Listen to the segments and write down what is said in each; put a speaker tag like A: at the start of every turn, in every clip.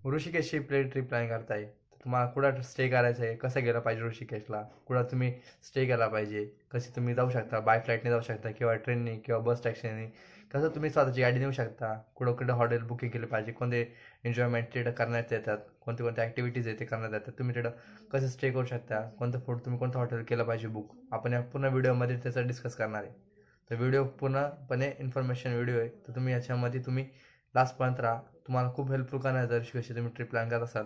A: ऋषिकेशची trip plan करताय, तुम्हाला कुठं स्टे करायचं आहे, कसं गेलं पाहिजे ऋषिकेशला, कुठं तुम्ही स्टे केला पाहिजे, कशी तुम्ही जाऊ शकता, बाय फ्लाईटने जाऊ शकता किंवा ट्रेनने किंवा बस टॅक्सीने, कसं तुम्ही स्वतःची गाडी नेऊ शकता, कुठं कुठं हॉटेल बुकिंग केलं पाहिजे, कोणते एन्जॉयमेंट तिथं करण्यात येतात, कोणते कोणते ॲक्टिव्हिटीज आहे ते करण्यात येतात, तुम्ही तिथं कसं स्टे करू शकता, कोणतं फूड तुम्ही कोणतं हॉटेल केलं पाहिजे बुक, आपण या पूर्ण व्हिडिओमध्ये त्याचं डिस्कस करणार आहे. तर व्हिडिओ पूर्णपणे इन्फॉर्मेशन व्हिडिओ आहे, तर तुम्ही याच्यामध्ये तुम्ही लास्टपर्यंत राहा. तुम्हाला खूप हेल्पफुल करणार जर कशी तुम्ही ट्रिप प्लॅन करत असाल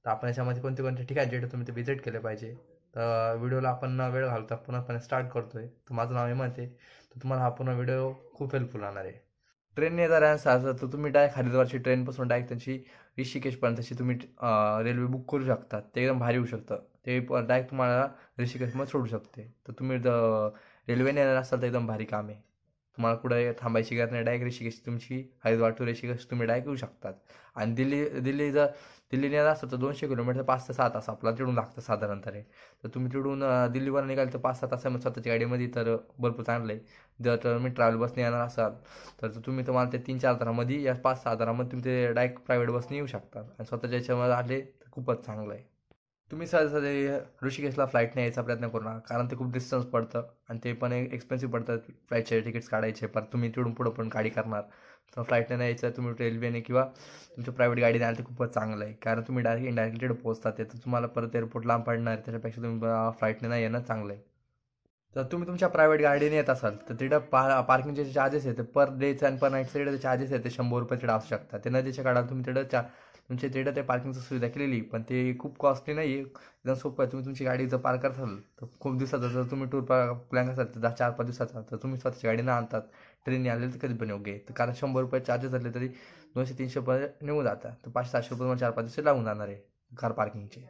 A: तर आपण याच्यामध्ये कोणते कोणते ठिकाण जिथे तुम्ही ते व्हिजिट केले पाहिजे. तर व्हिडिओला आपण न वेळ घालता पूर्णपणे स्टार्ट करतोय. तर माझं नाव हेमंत आहे. तर तुम्हाला हा पूर्ण व्हिडिओ खूप हेल्पफुल राहणार आहे. ट्रेनने जर असाल तर तुम्ही डायरेक्ट हरिद्वारची ट्रेनपासून डायरेक्ट त्यांची ऋषिकेशपर्यंतची तुम्ही रेल्वे बुक करू शकता. ते एकदम भारी होऊ शकतं. ते डायरेक्ट तुम्हाला ऋषिकेशमध्ये सोडू शकते. तर तुम्ही रेल्वेने येणार असाल तर एकदम भारी काम आहे. तुम्हाला कुठे थांबायची गरज नाही. डायरेक्ट ऋषिकेश तुमची हरिद्वार टू ऋषिकेश तुम्ही डायरेक्ट येऊ शकतात. आणि दिल्लीने येणार असेल तर 200 किलोमीटर 5 ते 6 तास आपल्याला तिकडून लागतं साधारणतः. तर तुम्ही तिकडून दिल्लीवर निघाल तर 5-6 तासामध्ये स्वतःच्या गाडीमध्ये तर भरपूर चांगलं आहे. जर तुम्ही ट्रॅव्हल बसने येणार असाल तर तुम्हाला ते 3-4 तासामध्ये या 5-6 तासामध्ये तुम्ही ते डायरेक्ट प्रायव्हेट बसने येऊ शकतात. आणि स्वतःच्या याच्यामध्ये आले तर खूपच चांगलं आहे. तुम्ही सहज ऋषिकेशला फ्लाईटने यायचा प्रयत्न करू नका, कारण ते खूप डिस्टन्स पडतं आणि ते पण एक्सपेन्सिव्ह पडतं. फ्लाईटचे तिकीट्स काढायचे, पण तुम्ही तिकडून पुढं पण गाडी करणार तर फ्लाईटने नाही यायचं, तुम्ही रेल्वेने किंवा तुमच्या प्रायव्हेट गाडीने आलं ते खूपच चांगलं आहे. कारण तुम्ही डायरेक्ट इनडायरेक्टली तिकडे पोहोचतात तर तुम्हाला परत एअरपोर्ट लांब पडणार आहे. त्याच्यापेक्षा तुम्ही फ्लाईटने नाही येणं चांगलं आहे. तर तुम्ही तुमच्या प्रायव्हेट गाडीने येत असाल तर तिथं पार्किंगचे जे चार्जेस आहेत ते पर डेचे आणि पर नाईटचे तिथे चार्जेस आहेत ते 100 रुपये तिकडे असू शकतात. ते नदीच्या काढाल तुम्ही तिथं तुमच्या तिथं ते पार्किंगची सुविधा केलेली, पण ते खूप कॉस्टली नाही आहे. एकदम सोपं आहे. तुम्ही तुमची गाडी जर पार्क करताल तर खूप दिवसाचा जर तुम्ही टूर प्लॅन करताल तर 4-5 दिवसाचा तर तुम्ही स्वतःची गाडी न आणतात ट्रेनने आले तर कधी पण योग्य आहे. तर कारण 100 रुपये चार्जेस झाले तरी 200-300 रुपये निघून जातात. तर 500-700 रुपये मला 4-5 दिवस लागून जाणार आहे कार पार्किंगचे.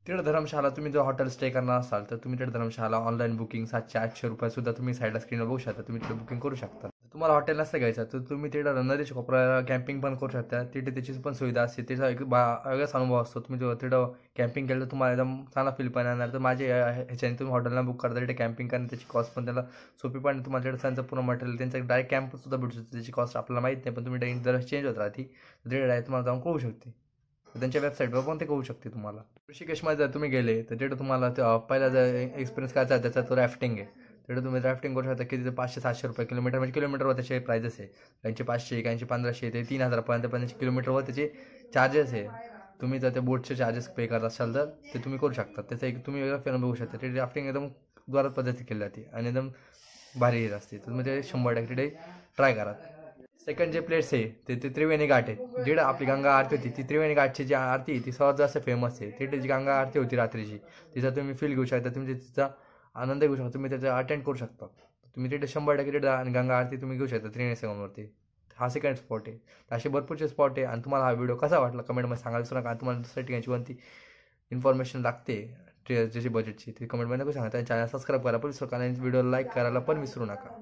A: तिकडे धर्मशाला तुम्ही जर हॉटेल स्टे करणार असाल तर तुम्ही तिकडे धर्मशाला ऑनलाईन बुकिंग 700-800 रुपये सुद्धा तुम्ही साईडला स्क्रीनवर बघू शकता. तुम्ही तिथे बुकिंग करू शकता. तुम्हाला हॉटेल नसतं घ्यायचं तर तुम्ही तिकडे नदीच्या कोपऱ्याला कॅम्पिंग पण करू शकता. तिथे त्याची पण सुविधा असते. त्याचा एक वेगळाच अनुभव असतो. तुम्ही तिथं कॅम्पिंग केलं तर तुम्हाला एकदम चांगला फील पण येणार. तर ह्याच्याने तुम्ही हॉटेलला बुक करता तिथे कॅम्पिंग करणे त्याची कॉस्ट पण त्याला सोपी पण तुम्हाला तिथे त्यांचं पूर्ण मटेरियल त्यांचं डायरेक्ट कॅम्प सुद्धा भेटू शकते. त्याची कॉस्ट आपल्याला माहीत नाही, पण तुम्ही जर चेंज होत राहते तर तिथे डायरेक्ट तुम्हाला जाऊन कळू शकते. त्यांच्या वेबसाईटवर पण ते कळू शकते तुम्हाला. ऋषिकेशमध्ये जर तुम्ही गेले तर तिथे तुम्हाला पहिला जर एक्सपिरियन्स करायचा त्याचा तो रॅफ्टिंग आहे. तिथे तुम्ही रॅफ्टिंग करू शकता. किती 500-700 रुपये किलोमीटर, म्हणजे किलोमीटरवर त्याचे प्राइजेस आहे. काहींचे 500, काहींचे 1500 ते 3000 पर्यंत किलोमीटरवर त्याचे चार्जेस आहे. तुम्ही जर त्या बोटचे चार्जेस पे करत असाल तर ते तुम्ही करू शकता. त्याचा एक तुम्ही वेगळा फिरून बघू शकता. ते राफ्टिंग एकदम जोरात पद्धती केली जाते आणि एकदम भारी असते. तर तुम्ही ते 100% तिथे ट्राय करा. सेकंड जे प्लेस आहे ते त्रिवेणी घाट आहे. जिकडं आपली गंगा आरती होती ती त्रिवेणी घाटची जी आरती आहे ती सर्वात जास्त फेमस आहे. तिथे जी गंगा आरती होती रात्रीची तिचा तुम्ही फील घेऊ शकता. तुम्ही तिचा आनंद घेऊ शकता. तुम्ही त्याचा अटेंड करू शकता. तुम्ही तिथे 100% तिथे आणि गंगा आरती तुम्ही घेऊ शकता त्रिवेणी संगमवरती. हा सेकंड स्पॉट आहे. असे भरपूरचे स्पॉट आहे. आणि तुम्हाला हा व्हिडिओ कसा वाटला कमेंटमध्ये सांगायला विसरू नका. आणि तुम्हाला दुसऱ्या ठिकाणची कोणती इन्फॉर्मेशन लागते ज्याची बजेटची ती कमेंटमध्ये नका सांगा. त्या चॅनल सबस्क्राईब करा पण विसरू नका आणि व्हिडिओला लाईक करायला पण विसरू नका.